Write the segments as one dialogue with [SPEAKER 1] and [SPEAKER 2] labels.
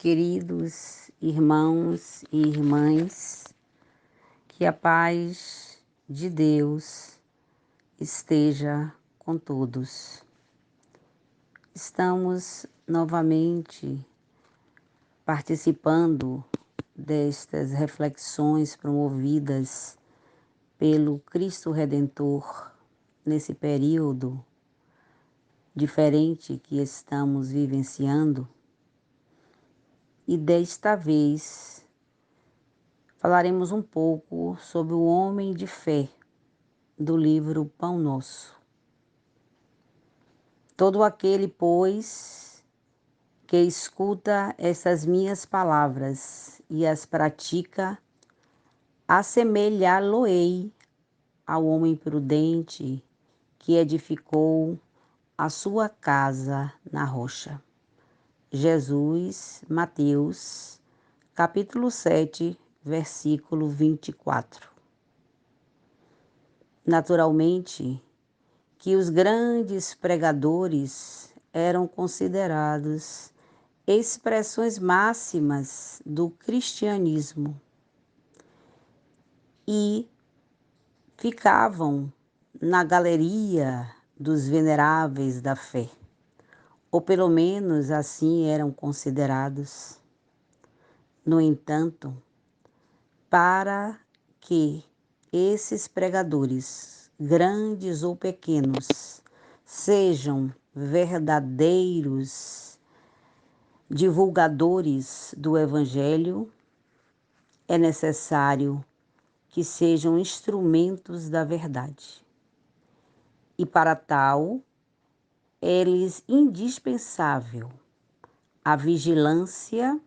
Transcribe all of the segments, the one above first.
[SPEAKER 1] Queridos irmãos e irmãs, que a paz de Deus esteja com todos. Estamos novamente participando destas reflexões promovidas pelo Cristo Redentor nesse período diferente que estamos vivenciando. E desta vez falaremos um pouco sobre o homem de fé do livro Pão Nosso. Todo aquele, pois, que escuta essas minhas palavras e as pratica, assemelhá-lo-ei ao homem prudente que edificou a sua casa na rocha. Jesus, Mateus, capítulo 7, versículo 24. Naturalmente, que os grandes pregadores eram considerados expressões máximas do cristianismo e ficavam na galeria dos veneráveis da fé, ou pelo menos assim eram considerados. No entanto, para que esses pregadores, grandes ou pequenos, sejam verdadeiros divulgadores do Evangelho, é necessário que sejam instrumentos da verdade. E para tal, é-lhes indispensável a vigilância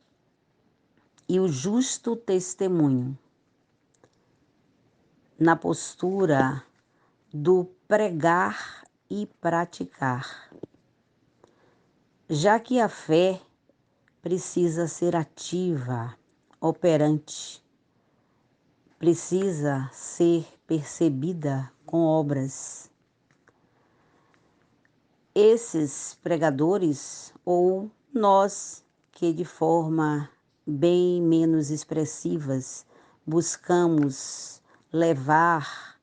[SPEAKER 1] e o justo testemunho, na postura do pregar e praticar, já que a fé precisa ser ativa, operante, precisa ser percebida com obras. Esses pregadores, ou nós que de forma bem menos expressivas buscamos levar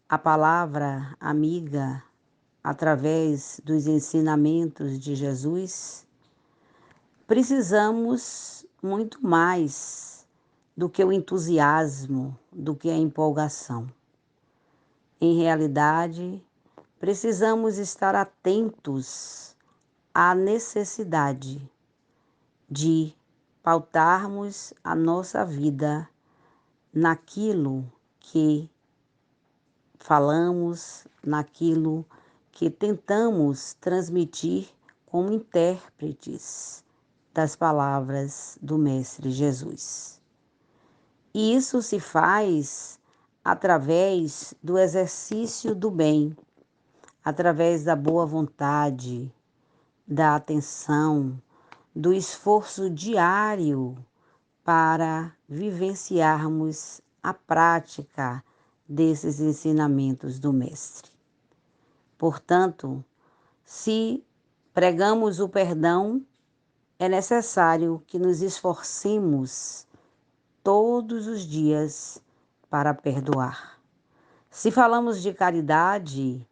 [SPEAKER 1] a palavra amiga através dos ensinamentos de Jesus, precisamos muito mais do que o entusiasmo, do que a empolgação. Em realidade, precisamos estar atentos à necessidade de pautarmos a nossa vida naquilo que falamos, naquilo que tentamos transmitir como intérpretes das palavras do Mestre Jesus. E isso se faz através do exercício do bem, através da boa vontade, da atenção, do esforço diário para vivenciarmos a prática desses ensinamentos do Mestre. Portanto, se pregamos o perdão, é necessário que nos esforcemos todos os dias para perdoar. Se falamos de caridade,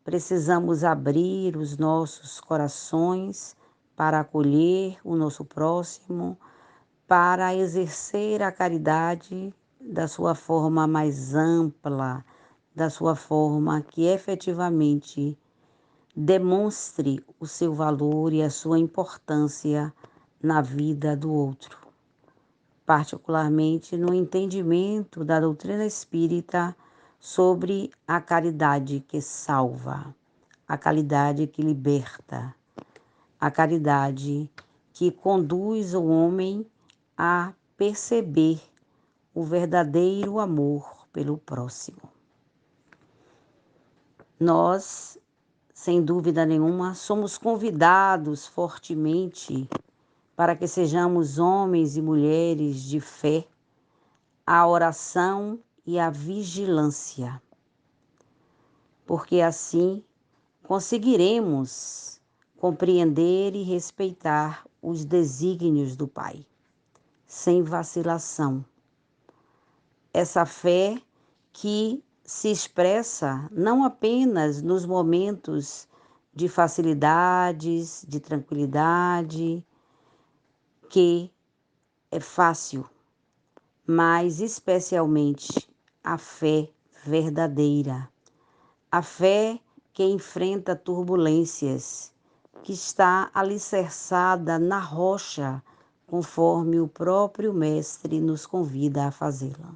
[SPEAKER 1] precisamos abrir os nossos corações para acolher o nosso próximo, para exercer a caridade da sua forma mais ampla, da sua forma que efetivamente demonstre o seu valor e a sua importância na vida do outro. Particularmente no entendimento da doutrina espírita sobre a caridade que salva, a caridade que liberta, a caridade que conduz o homem a perceber o verdadeiro amor pelo próximo. Nós, sem dúvida nenhuma, somos convidados fortemente para que sejamos homens e mulheres de fé, a oração e a vigilância, porque assim conseguiremos compreender e respeitar os desígnios do Pai, sem vacilação. Essa fé que se expressa não apenas nos momentos de facilidades, de tranquilidade, que é fácil, mas especialmente a fé verdadeira, a fé que enfrenta turbulências, que está alicerçada na rocha, conforme o próprio Mestre nos convida a fazê-la.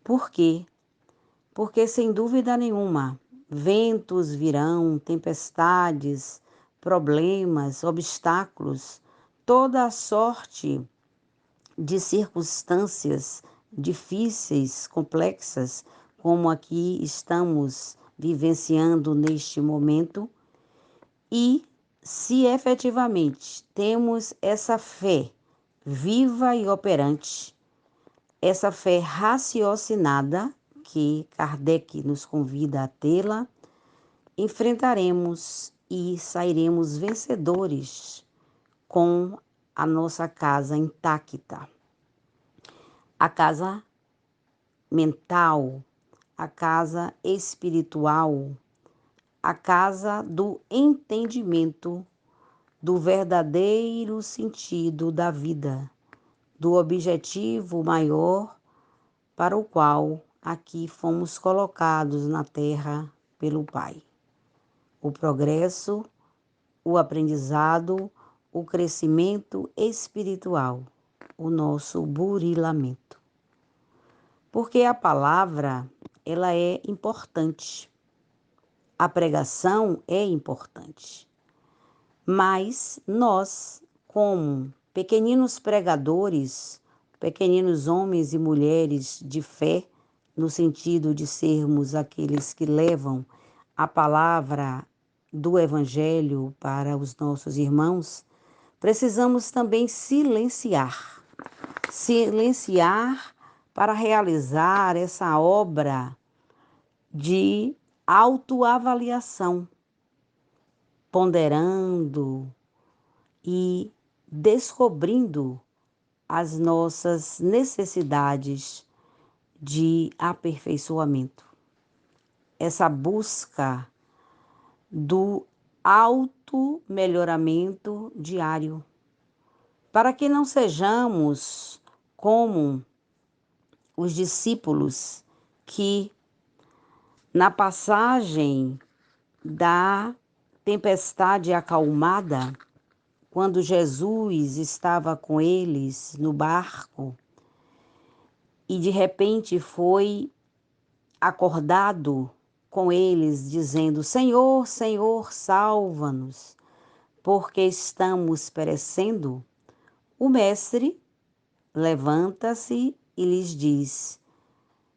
[SPEAKER 1] Por quê? Porque, sem dúvida nenhuma, ventos virão, tempestades, problemas, obstáculos, toda a sorte de circunstâncias difíceis, complexas, como aqui estamos vivenciando neste momento. E se efetivamente temos essa fé viva e operante, essa fé raciocinada, que Kardec nos convida a tê-la, enfrentaremos e sairemos vencedores com a nossa casa intacta. A casa mental, a casa espiritual, a casa do entendimento do verdadeiro sentido da vida, do objetivo maior para o qual aqui fomos colocados na terra pelo Pai. O progresso, o aprendizado, o crescimento espiritual, o nosso burilamento. Porque a palavra, ela é importante. A pregação é importante. Mas nós, como pequeninos pregadores, pequeninos homens e mulheres de fé, no sentido de sermos aqueles que levam a palavra do Evangelho para os nossos irmãos, precisamos também silenciar para realizar essa obra de autoavaliação, ponderando e descobrindo as nossas necessidades de aperfeiçoamento. Essa busca do auto-melhoramento diário, para que não sejamos como os discípulos que, na passagem da tempestade acalmada, quando Jesus estava com eles no barco e de repente foi acordado com eles, dizendo: Senhor, Senhor, salva-nos, porque estamos perecendo. O mestre levanta-se e lhes diz: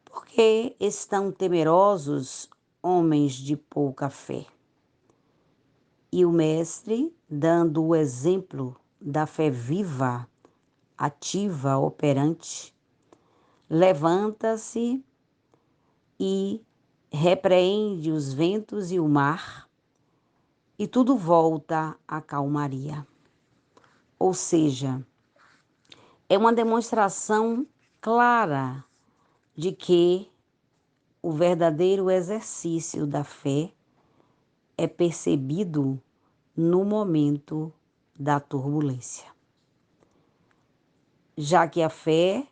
[SPEAKER 1] por que estão temerosos, homens de pouca fé? E o mestre, dando o exemplo da fé viva, ativa, operante, levanta-se e repreende os ventos e o mar, e tudo volta à calmaria. Ou seja, é uma demonstração clara de que o verdadeiro exercício da fé é percebido no momento da turbulência. Já que a fé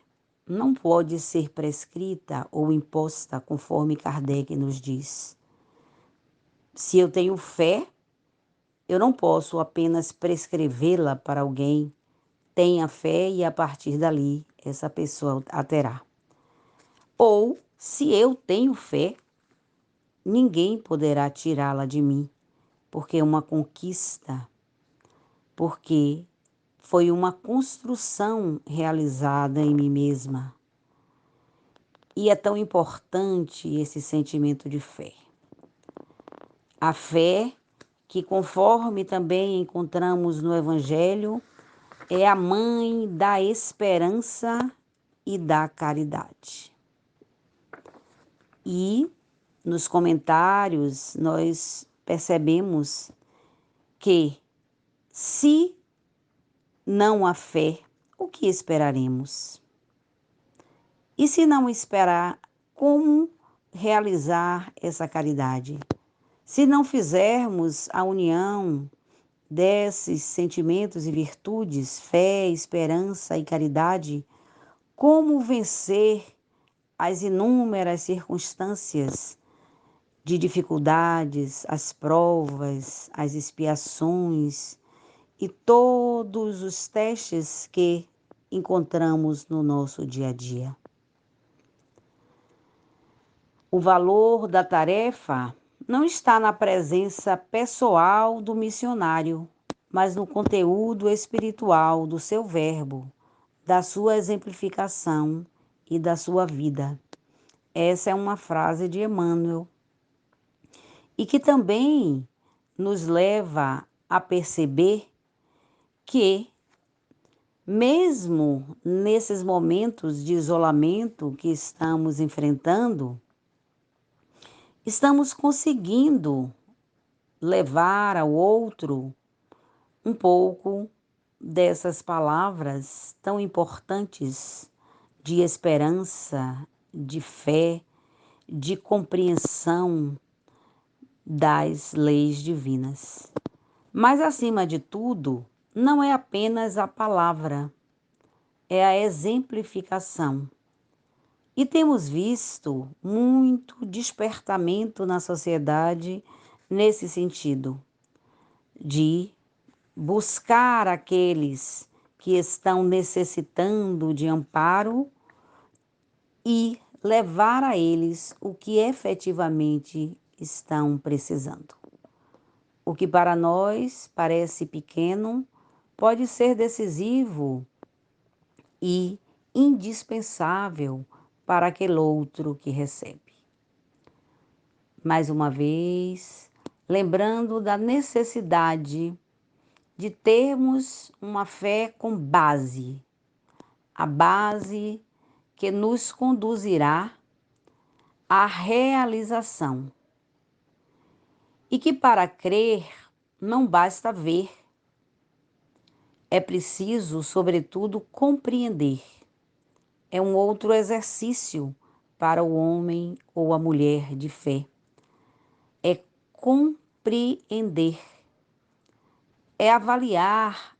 [SPEAKER 1] não pode ser prescrita ou imposta, conforme Kardec nos diz. Se eu tenho fé, eu não posso apenas prescrevê-la para alguém. Tenha fé e a partir dali essa pessoa a terá. Ou, se eu tenho fé, ninguém poderá tirá-la de mim, porque é uma conquista, porque foi uma construção realizada em mim mesma. E é tão importante esse sentimento de fé. A fé, que conforme também encontramos no Evangelho, é a mãe da esperança e da caridade. E nos comentários nós percebemos que Se não há fé, o que esperaremos? E se não esperar, como realizar essa caridade? Se não fizermos a união desses sentimentos e virtudes, fé, esperança e caridade, como vencer as inúmeras circunstâncias de dificuldades, as provas, as expiações e todos os testes que encontramos no nosso dia a dia? O valor da tarefa não está na presença pessoal do missionário, mas no conteúdo espiritual do seu verbo, da sua exemplificação e da sua vida. Essa é uma frase de Emmanuel e que também nos leva a perceber que, mesmo nesses momentos de isolamento que estamos enfrentando, estamos conseguindo levar ao outro um pouco dessas palavras tão importantes de esperança, de fé, de compreensão das leis divinas. Mas, acima de tudo, não é apenas a palavra, é a exemplificação. E temos visto muito despertamento na sociedade nesse sentido, de buscar aqueles que estão necessitando de amparo e levar a eles o que efetivamente estão precisando. O que para nós parece pequeno pode ser decisivo e indispensável para aquele outro que recebe. Mais uma vez, lembrando da necessidade de termos uma fé com base, a base que nos conduzirá à realização. E que para crer não basta ver, é preciso, sobretudo, compreender. É um outro exercício para o homem ou a mulher de fé. É compreender, é avaliar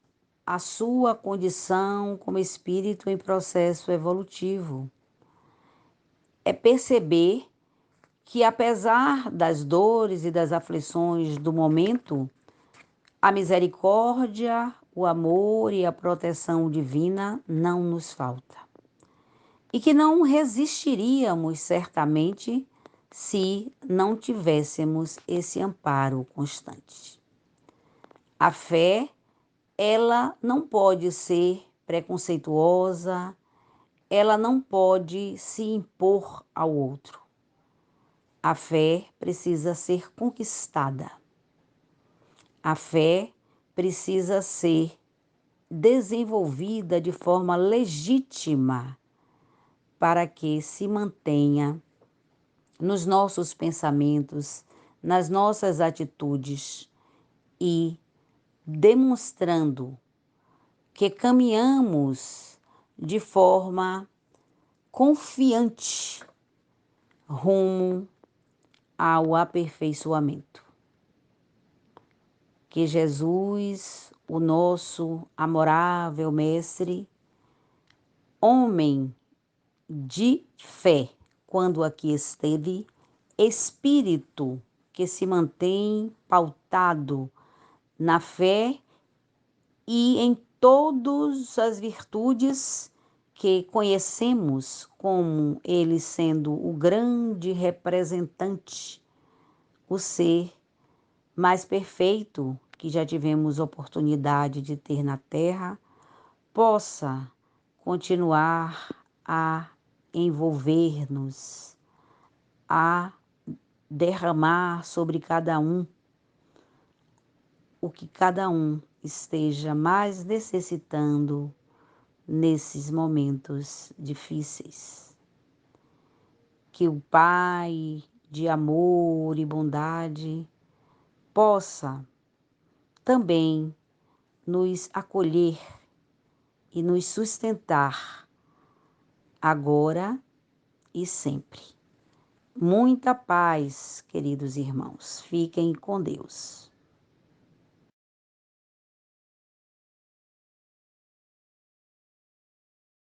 [SPEAKER 1] a sua condição como espírito em processo evolutivo. É perceber que, apesar das dores e das aflições do momento, a misericórdia, o amor e a proteção divina não nos falta. E que não resistiríamos certamente se não tivéssemos esse amparo constante. A fé, ela não pode ser preconceituosa, ela não pode se impor ao outro. A fé precisa ser conquistada. A fé precisa ser desenvolvida de forma legítima para que se mantenha nos nossos pensamentos, nas nossas atitudes e demonstrando que caminhamos de forma confiante rumo ao aperfeiçoamento. Que Jesus, o nosso amorável Mestre, homem de fé, quando aqui esteve, espírito que se mantém pautado na fé e em todas as virtudes que conhecemos como ele sendo o grande representante, o ser mais perfeito que já tivemos oportunidade de ter na Terra, possa continuar a envolver-nos, a derramar sobre cada um o que cada um esteja mais necessitando nesses momentos difíceis. Que o Pai de amor e bondade possa também nos acolher e nos sustentar agora e sempre. Muita paz, queridos irmãos. Fiquem com Deus.